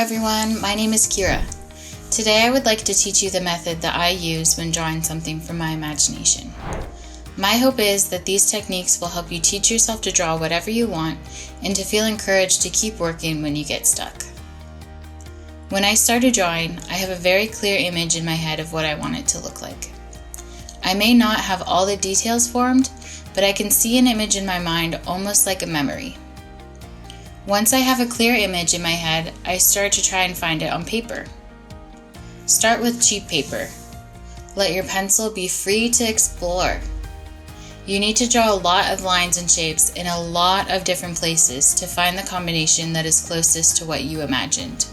everyone, my name is Kyra. Today I would like to teach you the method that I use when drawing something from my imagination. My hope is that these techniques will help you teach yourself to draw whatever you want and to feel encouraged to keep working when you get stuck. When I started drawing, I have a very clear image in my head of what I want it to look like. I may not have all the details formed, but I can see an image in my mind almost like a memory. Once I have a clear image in my head, I start to try and find it on paper. Start with cheap paper. Let your pencil be free to explore. You need to draw a lot of lines and shapes in a lot of different places to find the combination that is closest to what you imagined.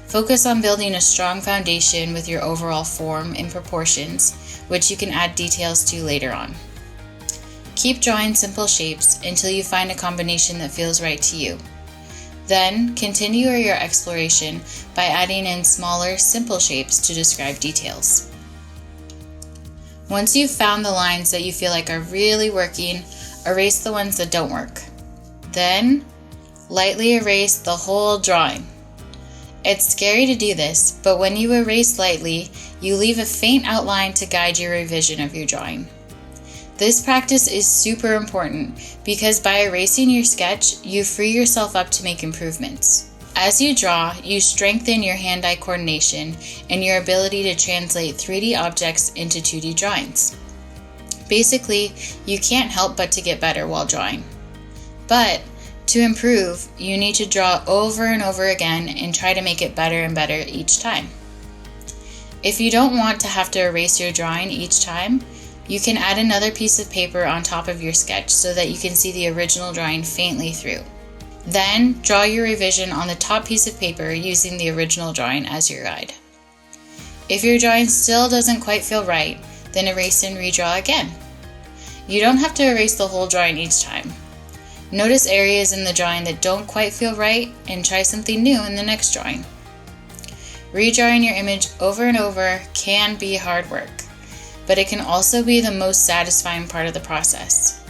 Focus on building a strong foundation with your overall form and proportions, which you can add details to later on. Keep drawing simple shapes until you find a combination that feels right to you. Then, continue your exploration by adding in smaller, simple shapes to describe details. Once you've found the lines that you feel like are really working, erase the ones that don't work. Then, lightly erase the whole drawing. It's scary to do this, but when you erase lightly, you leave a faint outline to guide your revision of your drawing. This practice is super important because by erasing your sketch, you free yourself up to make improvements. As you draw, you strengthen your hand-eye coordination and your ability to translate 3D objects into 2D drawings. Basically, you can't help but to get better while drawing. But to improve, you need to draw over and over again and try to make it better and better each time. If you don't want to have to erase your drawing each time, you can add another piece of paper on top of your sketch so that you can see the original drawing faintly through. Then, draw your revision on the top piece of paper using the original drawing as your guide. If your drawing still doesn't quite feel right, then erase and redraw again. You don't have to erase the whole drawing each time. Notice areas in the drawing that don't quite feel right and try something new in the next drawing. Redrawing your image over and over can be hard work, but it can also be the most satisfying part of the process.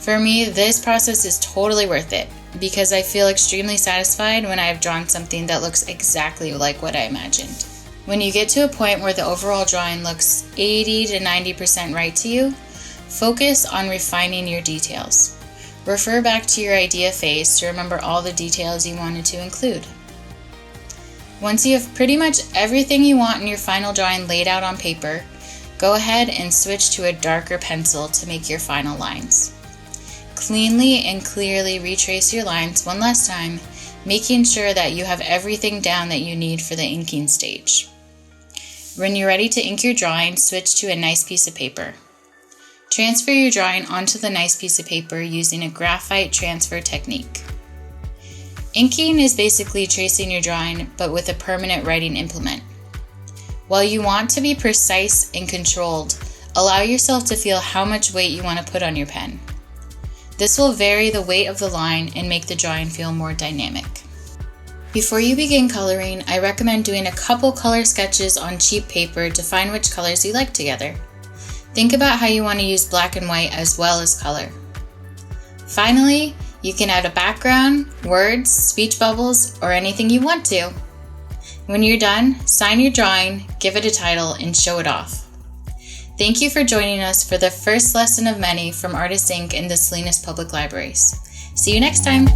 For me, this process is totally worth it because I feel extremely satisfied when I have drawn something that looks exactly like what I imagined. When you get to a point where the overall drawing looks 80 to 90% right to you, focus on refining your details. Refer back to your idea phase to remember all the details you wanted to include. Once you have pretty much everything you want in your final drawing laid out on paper, go ahead and switch to a darker pencil to make your final lines. Cleanly and clearly retrace your lines one last time, making sure that you have everything down that you need for the inking stage. When you're ready to ink your drawing, switch to a nice piece of paper. Transfer your drawing onto the nice piece of paper using a graphite transfer technique. Inking is basically tracing your drawing, but with a permanent writing implement. While you want to be precise and controlled, allow yourself to feel how much weight you want to put on your pen. This will vary the weight of the line and make the drawing feel more dynamic. Before you begin coloring, I recommend doing a couple color sketches on cheap paper to find which colors you like together. Think about how you want to use black and white as well as color. Finally, you can add a background, words, speech bubbles, or anything you want to. When you're done, sign your drawing, give it a title, and show it off. Thank you for joining us for the first lesson of many from Artists Inc. in the Salinas Public Libraries. See you next time!